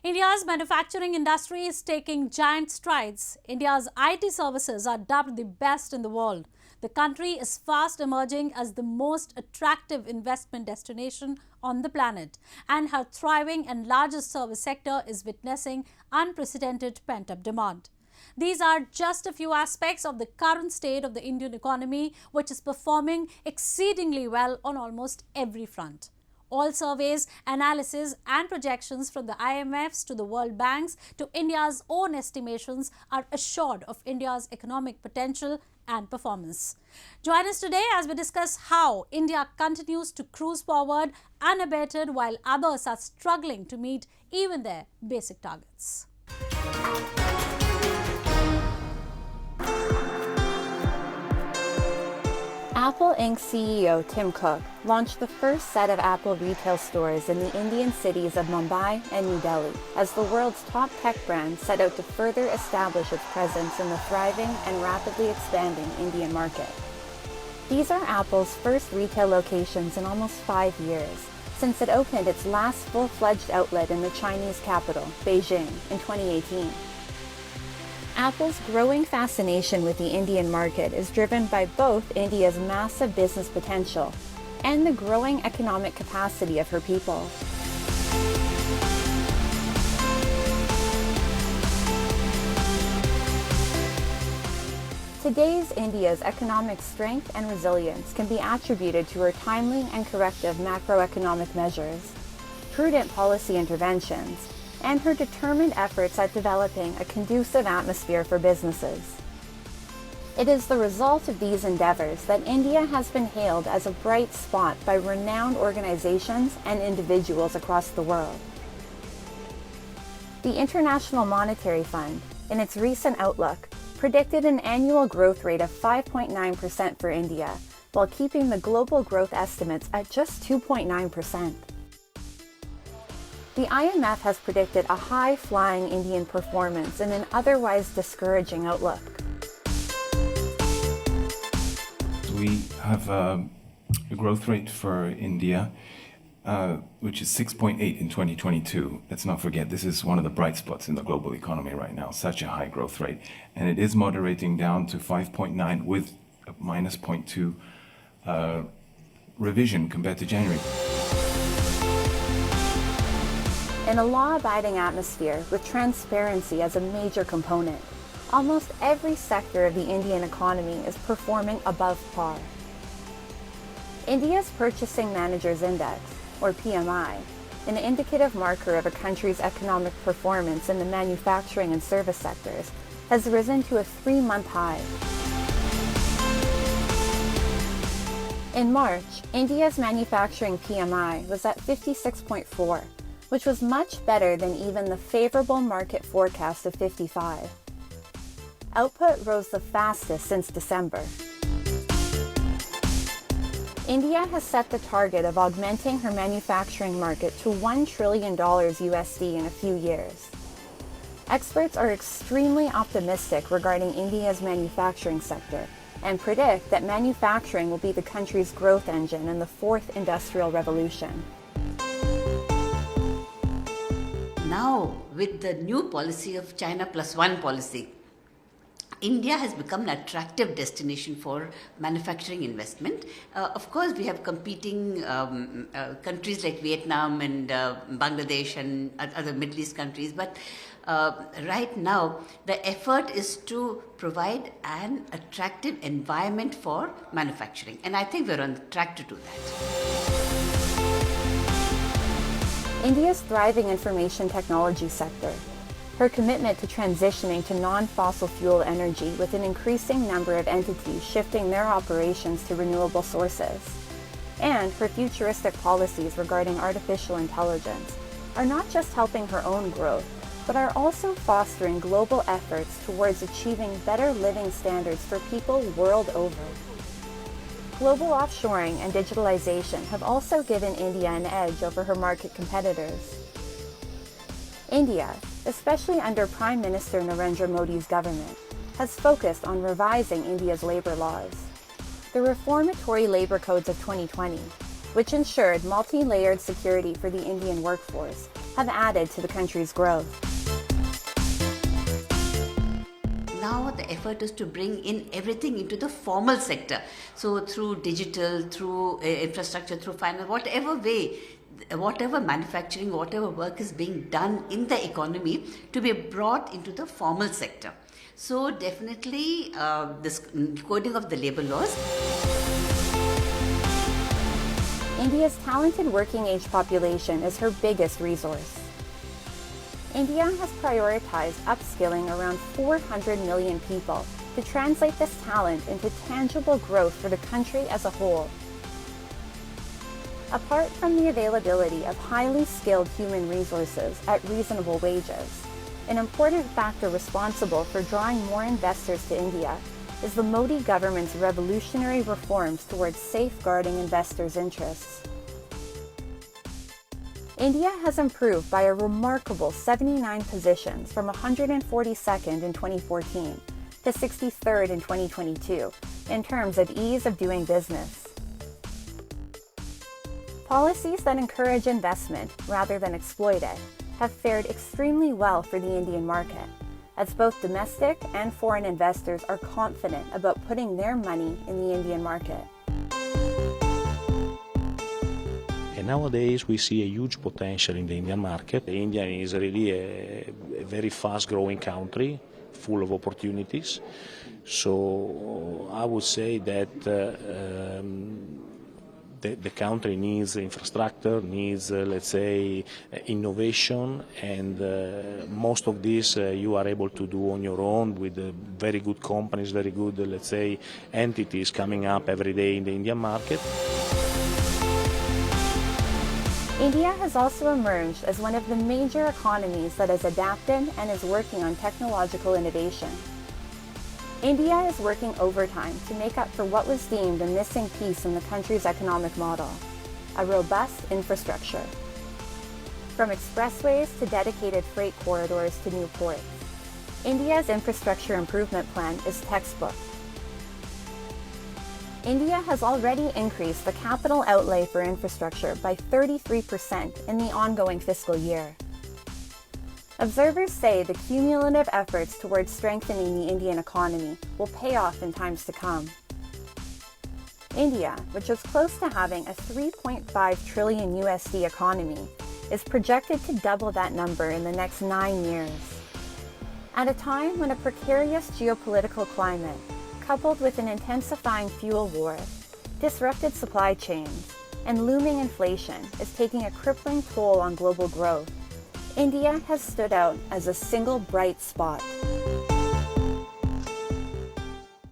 India's manufacturing industry is taking giant strides. India's IT services are dubbed the best in the world. The country is fast emerging as the most attractive investment destination on the planet, and her thriving and largest service sector is witnessing unprecedented pent-up demand. These are just a few aspects of the current state of the Indian economy, which is performing exceedingly well on almost every front. All surveys, analyses and projections from the IMFs to the World Banks to India's own estimations are assured of India's economic potential and performance. Join us today as we discuss how India continues to cruise forward unabated while others are struggling to meet even their basic targets. Apple Inc. CEO Tim Cook launched the first set of Apple retail stores in the Indian cities of Mumbai and New Delhi as the world's top tech brand set out to further establish its presence in the thriving and rapidly expanding Indian market. These are Apple's first retail locations in almost 5 years, since it opened its last full-fledged outlet in the Chinese capital, Beijing, in 2018. Apple's growing fascination with the Indian market is driven by both India's massive business potential and the growing economic capacity of her people. Today's India's economic strength and resilience can be attributed to her timely and corrective macroeconomic measures, prudent policy interventions, and her determined efforts at developing a conducive atmosphere for businesses. It is the result of these endeavors that India has been hailed as a bright spot by renowned organizations and individuals across the world. The International Monetary Fund, in its recent outlook, predicted an annual growth rate of 5.9% for India, while keeping the global growth estimates at just 2.9%. The IMF has predicted a high-flying Indian performance in an otherwise discouraging outlook. We have a growth rate for India, which is 6.8 in 2022. Let's not forget, this is one of the bright spots in the global economy right now, such a high growth rate. And it is moderating down to 5.9 with a minus 0.2 revision compared to January. In a law-abiding atmosphere with transparency as a major component, almost every sector of the Indian economy is performing above par. India's Purchasing Managers Index, or PMI, an indicative marker of a country's economic performance in the manufacturing and service sectors, has risen to a 3-month high. In March, India's manufacturing PMI was at 56.4, which was much better than even the favorable market forecast of 55. Output rose the fastest since December. India has set the target of augmenting her manufacturing market to $1 trillion USD in a few years. Experts are extremely optimistic regarding India's manufacturing sector and predict that manufacturing will be the country's growth engine in the fourth industrial revolution. Now, with the new policy of China Plus One policy, India has become an attractive destination for manufacturing investment. Of course, we have competing countries like Vietnam and Bangladesh and other Middle East countries, but right now the effort is to provide an attractive environment for manufacturing, and I think we're on track to do that. India's thriving information technology sector, her commitment to transitioning to non-fossil fuel energy with an increasing number of entities shifting their operations to renewable sources, and her futuristic policies regarding artificial intelligence are not just helping her own growth, but are also fostering global efforts towards achieving better living standards for people world over. Global offshoring and digitalization have also given India an edge over her market competitors. India, especially under Prime Minister Narendra Modi's government, has focused on revising India's labor laws. The reformatory labor codes of 2020, which ensured multi-layered security for the Indian workforce, have added to the country's growth. Now the effort is to bring in everything into the formal sector. So through digital, through infrastructure, through finance, whatever way, whatever manufacturing, whatever work is being done in the economy to be brought into the formal sector. So definitely this coding of the labor laws. India's talented working age population is her biggest resource. India has prioritized upskilling around 400 million people to translate this talent into tangible growth for the country as a whole. Apart from the availability of highly skilled human resources at reasonable wages, an important factor responsible for drawing more investors to India is the Modi government's revolutionary reforms towards safeguarding investors' interests. India has improved by a remarkable 79 positions from 142nd in 2014 to 63rd in 2022 in terms of ease of doing business. Policies that encourage investment rather than exploit it have fared extremely well for the Indian market, as both domestic and foreign investors are confident about putting their money in the Indian market. And nowadays we see a huge potential in the Indian market. India is really a very fast-growing country, full of opportunities. So I would say that the country needs infrastructure, needs, let's say, innovation, and most of this you are able to do on your own with very good companies, very good, let's say, entities coming up every day in the Indian market. India has also emerged as one of the major economies that has adapted and is working on technological innovation. India is working overtime to make up for what was deemed a missing piece in the country's economic model, a robust infrastructure. From expressways to dedicated freight corridors to new ports, India's infrastructure improvement plan is textbook. India has already increased the capital outlay for infrastructure by 33% in the ongoing fiscal year. Observers say the cumulative efforts towards strengthening the Indian economy will pay off in times to come. India, which is close to having a 3.5 trillion USD economy, is projected to double that number in the next 9 years. At a time when a precarious geopolitical climate, coupled with an intensifying fuel war, disrupted supply chains, and looming inflation is taking a crippling toll on global growth, India has stood out as a single bright spot.